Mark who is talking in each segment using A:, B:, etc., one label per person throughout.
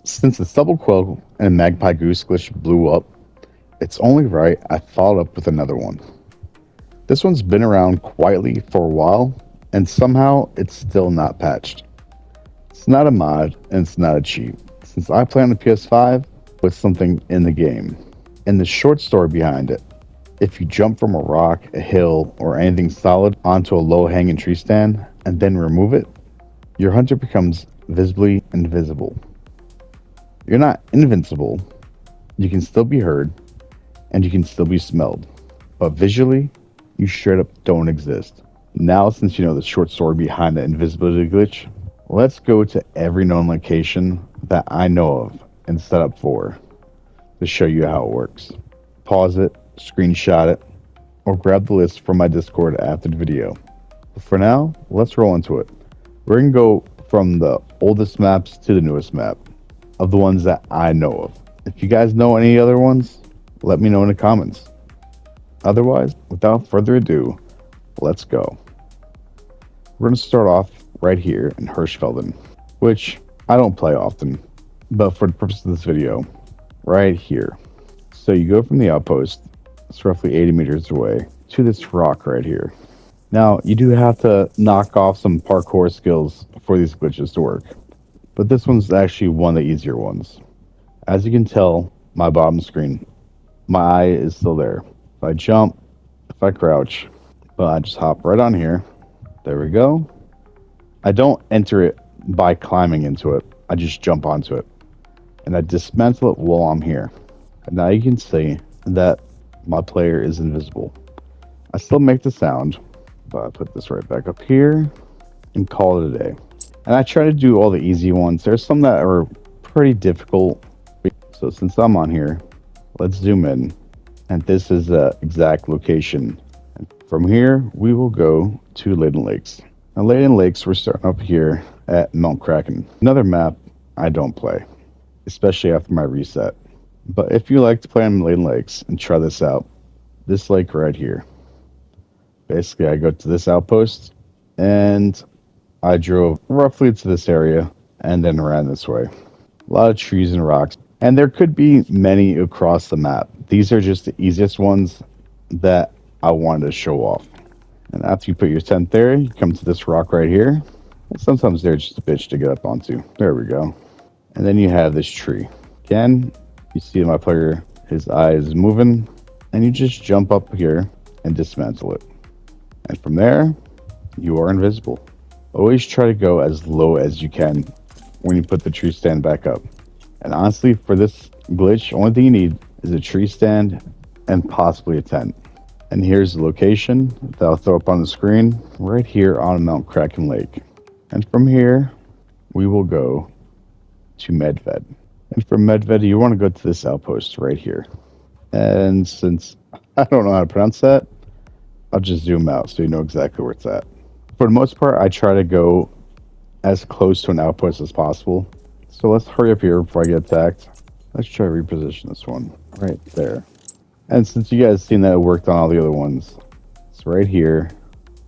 A: Since the stubble quail and magpie goose glitch blew up, it's only right I followed up with another one. This one's been around quietly for a while, and somehow it's still not patched. It's not a mod, and it's not a cheat, since I play on the PS5 with something in the game. And the short story behind it, if you jump from a rock, a hill, or anything solid onto a low-hanging tree stand, and then remove it, your hunter becomes visibly invisible. You're not invincible, you can still be heard, and you can still be smelled, but visually, you straight up don't exist. Now, since you know the short story behind the invisibility glitch, let's go to every known location that I know of and set up for to show you how it works. Pause it, screenshot it, or grab the list from my Discord after the video. But for now, let's roll into it. We're going to go from the oldest maps to the newest map of the ones that I know of. If you guys know any other ones, let me know in the comments. Otherwise, without further ado, let's go. We're going to start off right here in Hirschfelden, which I don't play often, but for the purpose of this video, right here. So you go from the outpost, it's roughly 80 meters away, to this rock right here. Now, you do have to knock off some parkour skills for these glitches to work, but this one's actually one of the easier ones. As you can tell, my bottom screen, my eye is still there. If I jump, if I crouch, but I just hop right on here. There we go. I don't enter it by climbing into it. I just jump onto it. And I dismantle it while I'm here. And now you can see that my player is invisible. I still make the sound, but I put this right back up here and call it a day. And I try to do all the easy ones. There's some that are pretty difficult. So since I'm on here, let's zoom in. And this is the exact location. And from here, we will go to Layton Lakes. Now, Layton Lakes, we're starting up here at Mount Kraken. Another map I don't play, especially after my reset. But if you like to play on Layton Lakes and try this out, this lake right here. Basically, I go to this outpost, and I drove roughly to this area, and then ran this way. A lot of trees and rocks. And there could be many across the map. These are just the easiest ones that I wanted to show off. And after you put your tent there, you come to this rock right here. Sometimes they're just a bitch to get up onto. There we go. And then you have this tree. Again, you see my player, his eye is moving, and you just jump up here and dismantle it. And from there, you are invisible. Always try to go as low as you can when you put the tree stand back up. And honestly, for this glitch, only thing you need is a tree stand and possibly a tent. And here's the location that I'll throw up on the screen, right here on Mount Kraken Lake. And from here, we will go to Medved. And from Medved, you want to go to this outpost right here. And since I don't know how to pronounce that, I'll just zoom out so you know exactly where it's at. For the most part, I try to go as close to an outpost as possible. So let's hurry up here before I get attacked. Let's try to reposition this one right there. And since you guys seen that it worked on all the other ones, it's right here.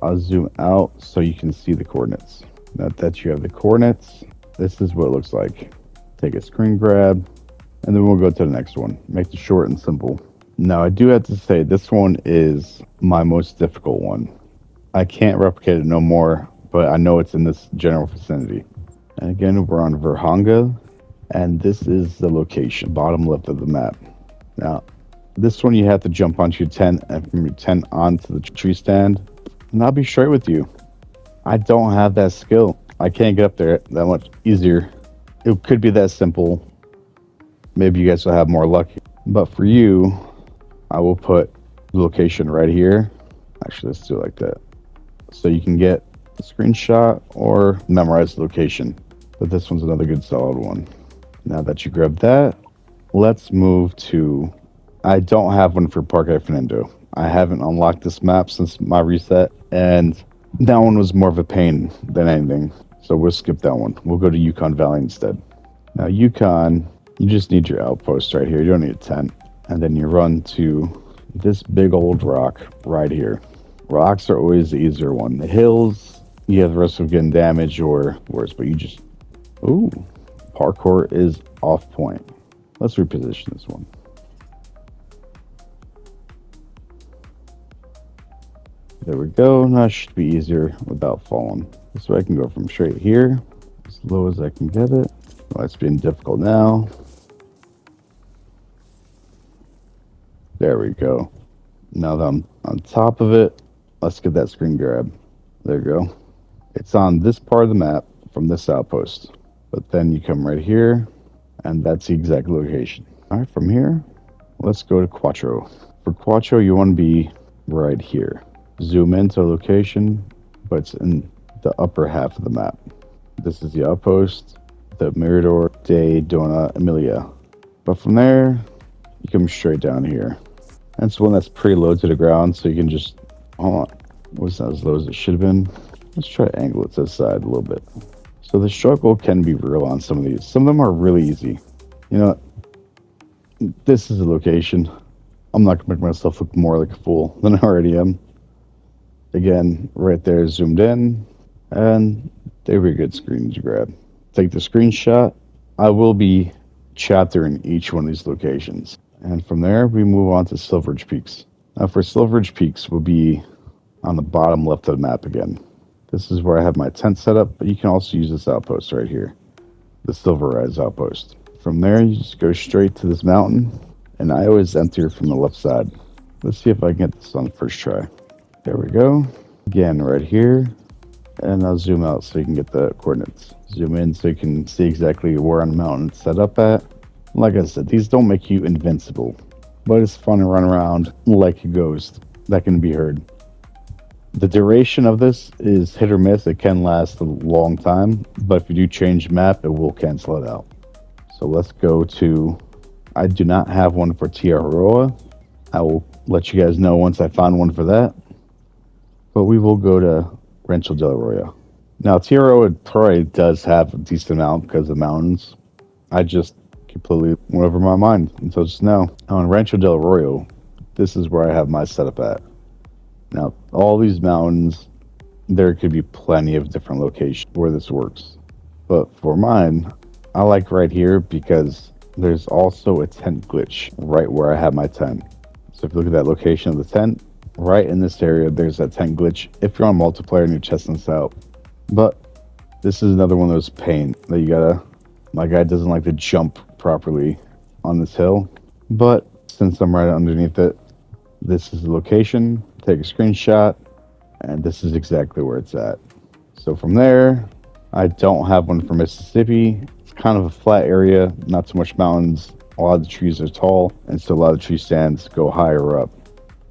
A: I'll zoom out so you can see the coordinates. Now that you have the coordinates, this is what it looks like. Take a screen grab, and then we'll go to the next one. Make it short and simple. Now I do have to say this one is my most difficult one. I can't replicate it no more, but I know it's in this general vicinity. And again, we're on Vurhonga, and this is the location, bottom left of the map. Now, this one you have to jump onto your tent, and from your tent onto the tree stand, and I'll be straight with you. I don't have that skill. I can't get up there that much easier. It could be that simple. Maybe you guys will have more luck. But for you, I will put the location right here. Actually, let's do it like that. So you can get a screenshot or memorize the location. But this one's another good solid one. Now that you grab that, let's move to... I don't have one for Parque Fernando. I haven't unlocked this map since my reset, and that one was more of a pain than anything. So we'll skip that one. We'll go to Yukon Valley instead. Now Yukon, you just need your outpost right here. You don't need a tent. And then you run to this big old rock right here. Rocks are always the easier one. The hills, you have the risk of getting damaged or worse, but you just... Ooh, parkour is off point. Let's reposition this one. There we go. Now it should be easier without falling. This way I can go from straight here as low as I can get it. Oh, it's being difficult now. There we go. Now that I'm on top of it, let's get that screen grab. There you go. It's on this part of the map from this outpost. But then you come right here, and that's the exact location. All right, from here, let's go to Cuatro. For Cuatro, you want to be right here. Zoom into a location, but it's in the upper half of the map. This is the outpost, the Mirador de Dona Emilia. But from there, you come straight down here. And it's one that's pretty low to the ground, so you can just, hold on, was not as low as it should have been. Let's try to angle it to the side a little bit. So the struggle can be real on some of these. Some of them are really easy. You know, this is a location. I'm not gonna make myself look more like a fool than I already am. Again, right there, zoomed in, and they were good screens to grab. Take the screenshot. I will be chaptering each one of these locations. And from there, we move on to Silveridge Peaks. Now for Silveridge Peaks, we'll be on the bottom left of the map again. This is where I have my tent set up, but you can also use this outpost right here, the Silver Rise outpost. From there, you just go straight to this mountain, and I always enter from the left side. Let's see if I can get this on the first try. There we go. Again, right here, and I'll zoom out so you can get the coordinates. Zoom in so you can see exactly where on the mountain it's set up at. Like I said, these don't make you invincible, but it's fun to run around like a ghost that can be heard. The duration of this is hit or miss. It can last a long time, but if you do change map, it will cancel it out. So let's go to, I do not have one for Tiaroa. I will let you guys know once I find one for that. But we will go to Rancho Del Arroyo. Now, Tiaroa probably does have a decent amount because of the mountains. I just completely went over my mind until just now. On Rancho Del Arroyo, this is where I have my setup at. Now, all these mountains, there could be plenty of different locations where this works. But for mine, I like right here because there's also a tent glitch right where I have my tent. So if you look at that location of the tent, right in this area, there's that tent glitch if you're on multiplayer and you're testing this out. But this is another one of those pain that you gotta, my guy doesn't like to jump properly on this hill. But since I'm right underneath it, this is the location, take a screenshot, and this is exactly where it's at. So from there, I don't have one for Mississippi. It's kind of a flat area, not too much mountains. A lot of the trees are tall, and so a lot of tree stands go higher up.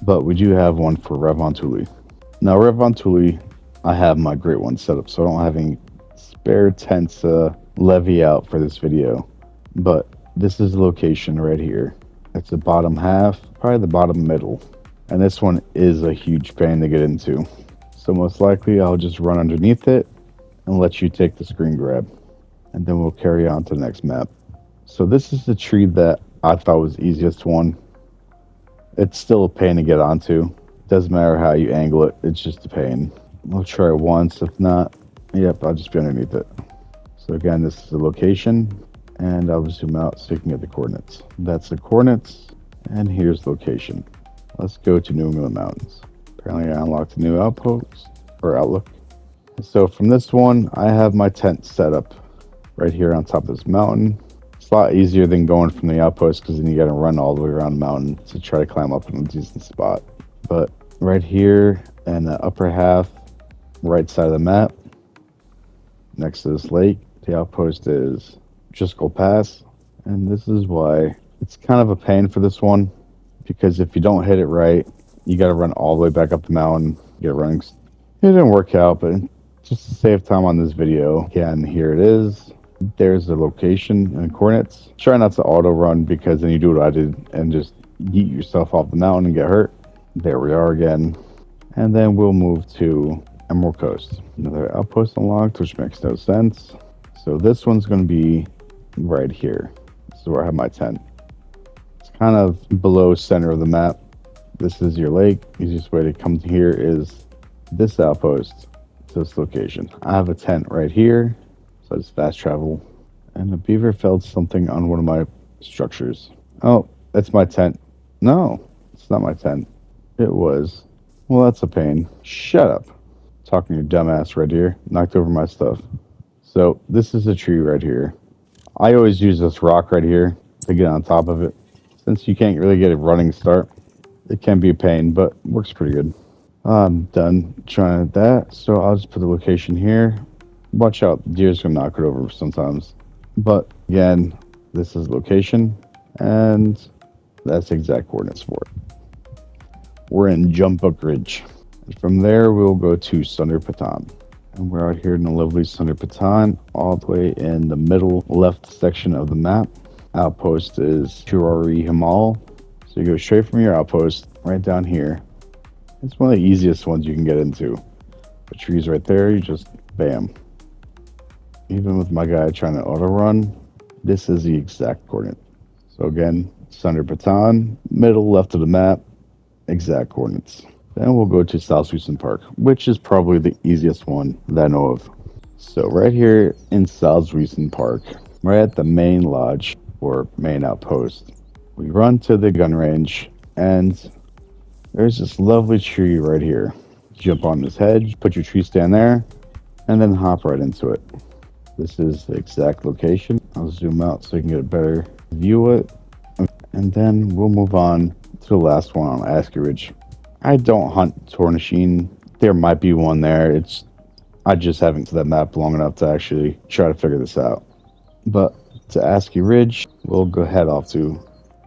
A: But we do have one for Revontuli. Now Revontuli, I have my great one set up, so I don't have any spare tents levy out for this video. But this is the location right here. It's the bottom half, probably the bottom middle. And this one is a huge pain to get into. So most likely I'll just run underneath it and let you take the screen grab. And then we'll carry on to the next map. So this is the tree that I thought was the easiest one. It's still a pain to get onto. Doesn't matter how you angle it, it's just a pain. I'll try it once, if not, yep, I'll just be underneath it. So again, this is the location, and I'll zoom out so you can get the coordinates. That's the coordinates, and here's the location. Let's go to New England Mountains. Apparently I unlocked a new outpost, or outlook. So from this one, I have my tent set up right here on top of this mountain. It's a lot easier than going from the outpost because then you got to run all the way around the mountain to try to climb up in a decent spot. But right here in the upper half, right side of the map, next to this lake, the outpost is Driscoll Pass. And this is why it's kind of a pain for this one, because if you don't hit it right, you got to run all the way back up the mountain, get running. It didn't work out, but just to save time on this video, again, here it is. There's the location and coordinates. Try not to auto run because then you do what I did and just yeet yourself off the mountain and get hurt. There we are again. And then we'll move to Emerald Coast. Another outpost unlocked, which makes no sense. So this one's going to be right here. This is where I have my tent. It's kind of below center of the map. This is your lake. Easiest way to come to here is this outpost to this location. I have a tent right here. So I just fast travel And a beaver felled something on one of my structures. Oh, that's my tent. No, it's not my tent. It was. Well, that's a pain. Shut up. Talking your dumbass right here. Knocked over my stuff. So, this is a tree right here. I always use this rock right here to get on top of it. Since you can't really get a running start, it can be a pain, but works pretty good. I'm done trying that, so I'll just put the location here. Watch out, deer's gonna knock it over sometimes. But again, this is location, and that's the exact coordinates for it. We're in Jumpbook Ridge. And from there, we'll go to Sundarpatan. And we're out here in the lovely Sundarpatan, all the way in the middle left section of the map. Outpost is Churari Himal. So you go straight from your outpost right down here. It's one of the easiest ones you can get into. The tree's right there, you just bam. Even with my guy trying to auto run, this is the exact coordinate. So again, Sundarpatan, middle left of the map, exact coordinates. Then we'll go to Salzwiesen Park, which is probably the easiest one that I know of. So right here in Salzwiesen Park, right at the main lodge or main outpost, we run to the gun range, and there's this lovely tree right here. Jump on this hedge, put your tree stand there, and then hop right into it. This is the exact location. I'll zoom out so you can get a better view of it. And then we'll move on to the last one on Asky Ridge. I don't hunt Tornasheen. There might be one there. I just haven't to that map long enough to actually try to figure this out. But to Asky Ridge, we'll go head off to.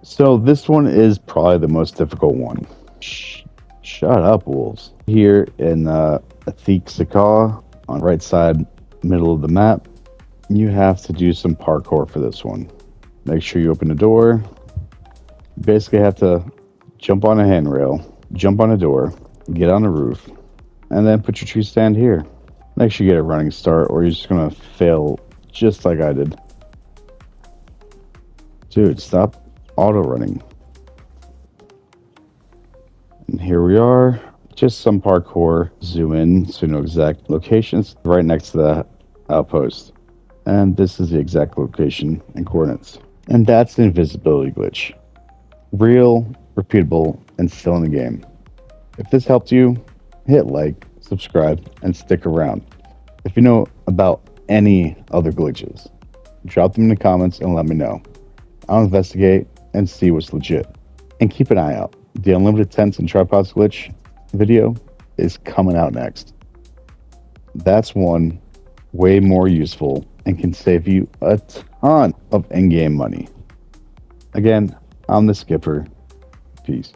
A: So this one is probably the most difficult one. Shut up, wolves. Here in Athik on right side, middle of the map, you have to do some parkour for this one. Make sure you open the door. You basically have to jump on a handrail, jump on a door, get on the roof, and then put your tree stand here. Make sure you get a running start or you're just gonna fail just like I did. Dude, stop auto running. And here we are, just some parkour. Zoom in so you know exact locations right next to the outpost. And this is the exact location and coordinates. And that's the invisibility glitch. Real, repeatable, and still in the game. If this helped you, hit like, subscribe, and stick around. If you know about any other glitches, drop them in the comments and let me know. I'll investigate and see what's legit. And keep an eye out. The Unlimited Tents and Tripods glitch video is coming out next. That's one way more useful and can save you a ton of in-game money. Again, I'm the Skipper. Peace.